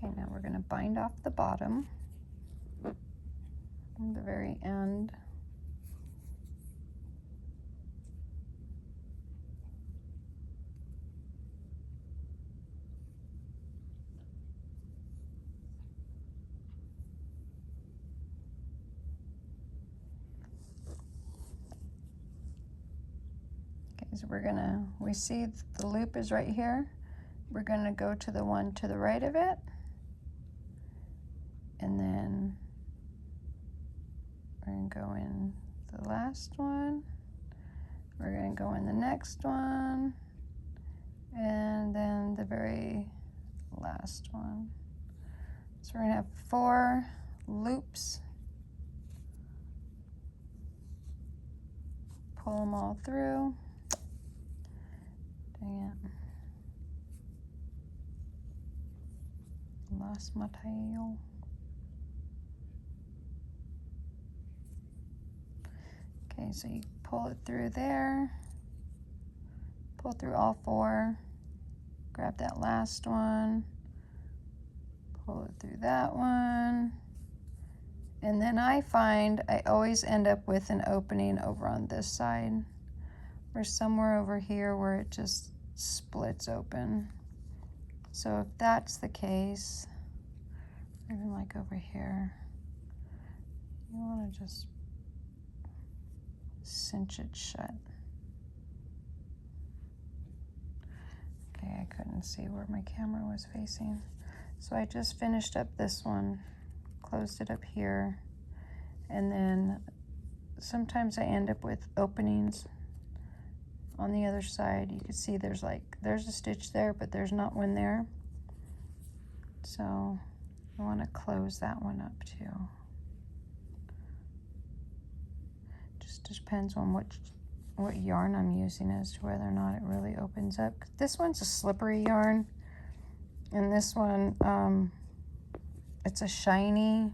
Okay, now we're going to bind off the bottom at the very end. Okay, so we see the loop is right here. We're gonna go to the one to the right of it, and then we're gonna go in the last one. We're gonna go in the next one, and then the very last one. So we're gonna have 4 loops. Pull them all through. Dang it. Lost my tail. Okay, so you pull it through there, pull through all 4, grab that last one, pull it through that one, and then I find I always end up with an opening over on this side, or somewhere over here where it just splits open. So if that's the case, even like over here, you want to just cinch it shut. Okay, I couldn't see where my camera was facing. So I just finished up this one, closed it up here, and then sometimes I end up with openings on the other side. You can see there's a stitch there, but there's not one there. So I want to close that one up too. Just depends on what yarn I'm using as to whether or not it really opens up. This one's a slippery yarn, and this one, it's a shiny.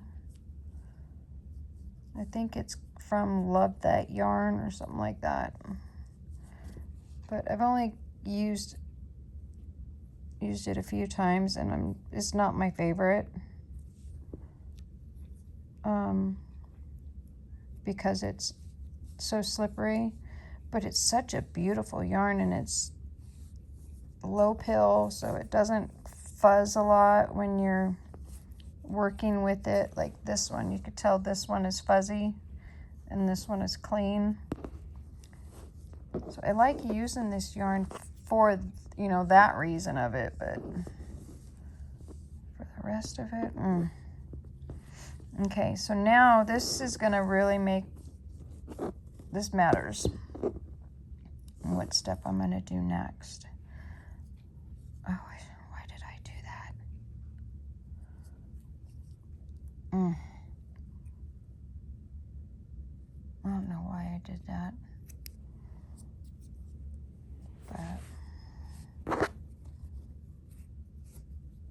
I think it's from Love That Yarn or something like that. But I've only used it a few times, and it's not my favorite, because it's so slippery. But it's such a beautiful yarn, and it's low pill, so it doesn't fuzz a lot when you're working with it. Like this one, you could tell this one is fuzzy and this one is clean. So I like using this yarn for, you know, that reason of it, but for the rest of it, Okay, so now this is gonna really make, this matters, what step I'm gonna do next. Oh, why did I do that? I don't know why I did that. But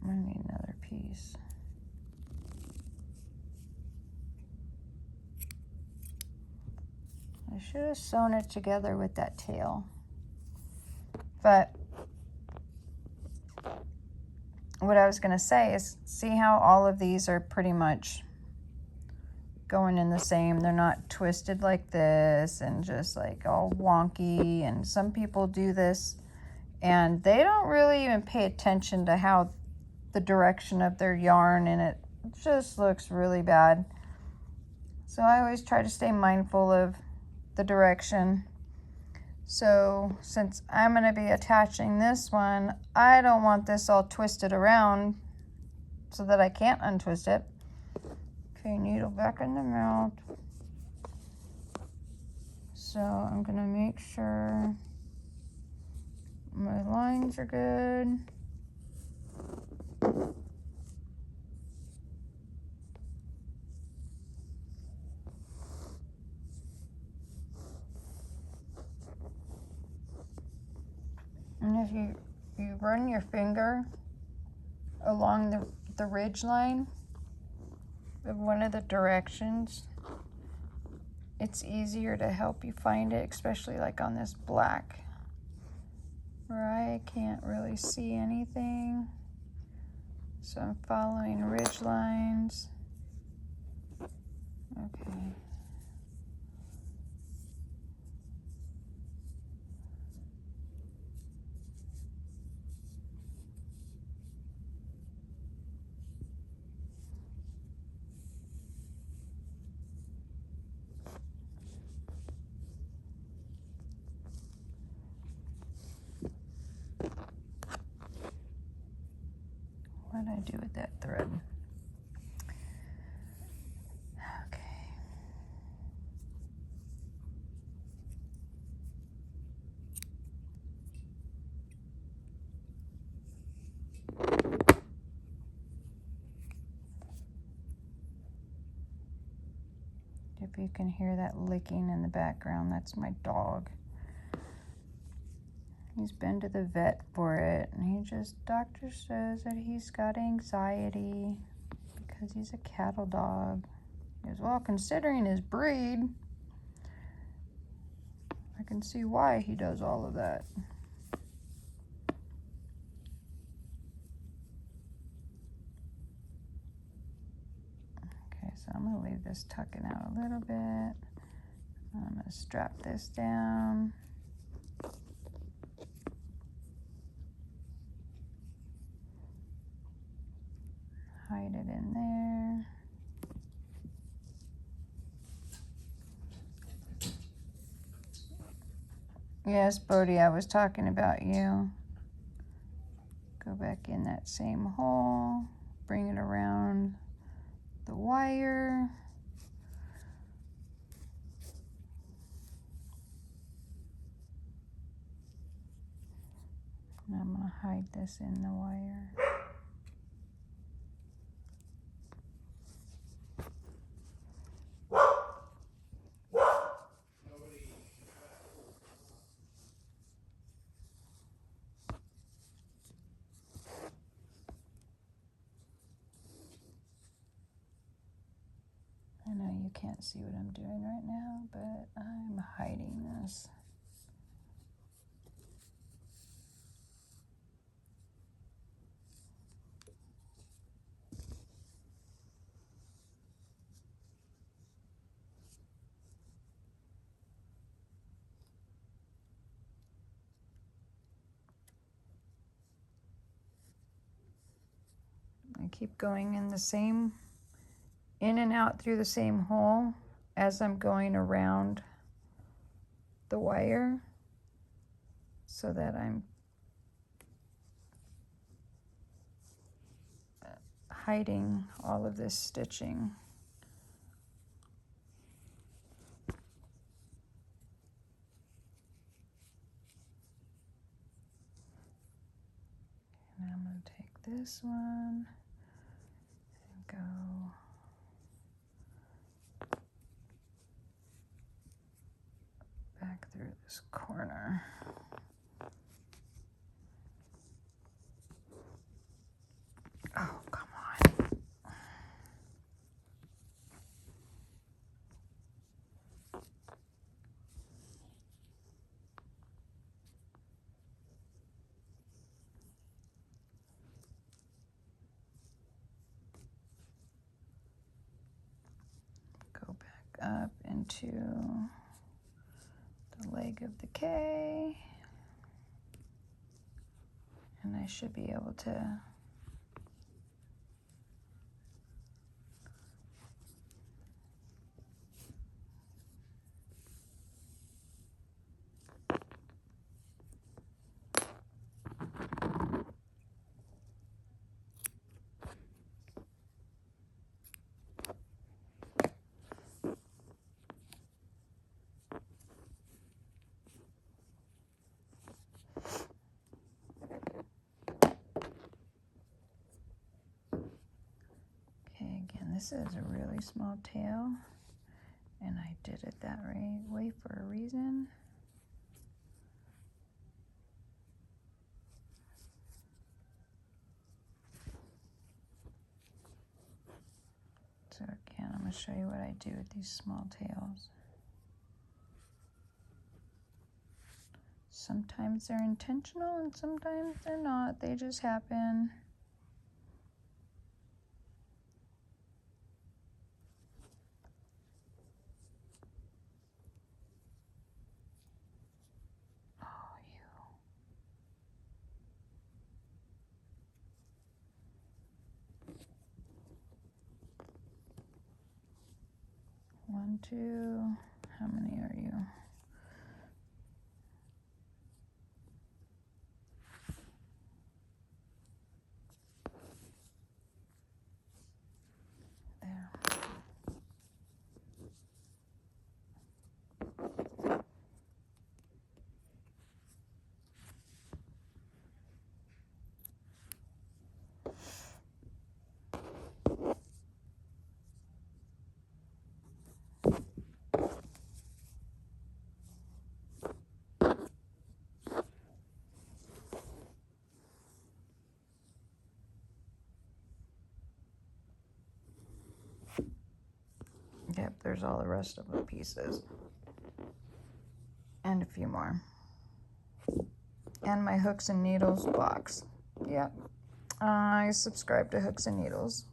I need another piece. I should have sewn it together with that tail. But what I was going to say is, see how all of these are pretty much going in the same. They're not twisted like this and just like all wonky. And some people do this and they don't really even pay attention to how the direction of their yarn, and it just looks really bad. So I always try to stay mindful of the direction. So since I'm going to be attaching this one, I don't want this all twisted around so that I can't untwist it. Okay, needle back in the mouth. So I'm going to make sure my lines are good. And if you run your finger along the ridge line of one of the directions, it's easier to help you find it, especially like on this black where I can't really see anything. So I'm following ridge lines. Okay. What did I do with that thread? Okay. If you can hear that licking in the background, that's my dog. He's been to the vet for it, and doctor says that he's got anxiety because he's a cattle dog. He goes, well, considering his breed, I can see why he does all of that. Okay, so I'm gonna leave this tucking out a little bit. I'm gonna strap this down. Hide it in there. Yes, Bodie, I was talking about you. Go back in that same hole, bring it around the wire. And I'm gonna hide this in the wire. I know you can't see what I'm doing right now, but I'm hiding this. I keep going in and out through the same hole as I'm going around the wire so that I'm hiding all of this stitching. And I'm going to take this one and go back through this corner. Oh, come on. Go back up into the leg of the K. And I should be able to this is a really small tail, and I did it that way for a reason. So again, I'm going to show you what I do with these small tails. Sometimes they're intentional and sometimes they're not. They just happen. 1, 2, how many are you? There. Yep, there's all the rest of the pieces. And a few more. And my hooks and needles box. Yep. I subscribe to Hooks and Needles.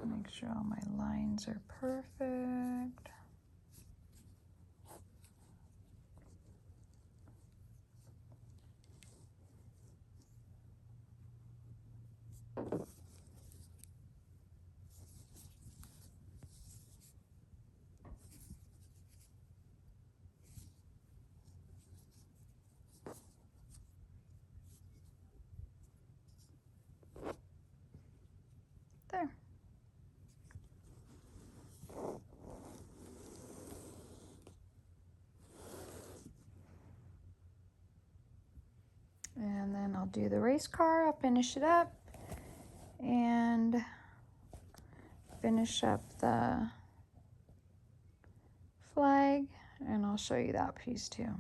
Make sure all my lines are perfect. There. And then I'll do the race car. I'll finish it up and finish up the flag, and I'll show you that piece too.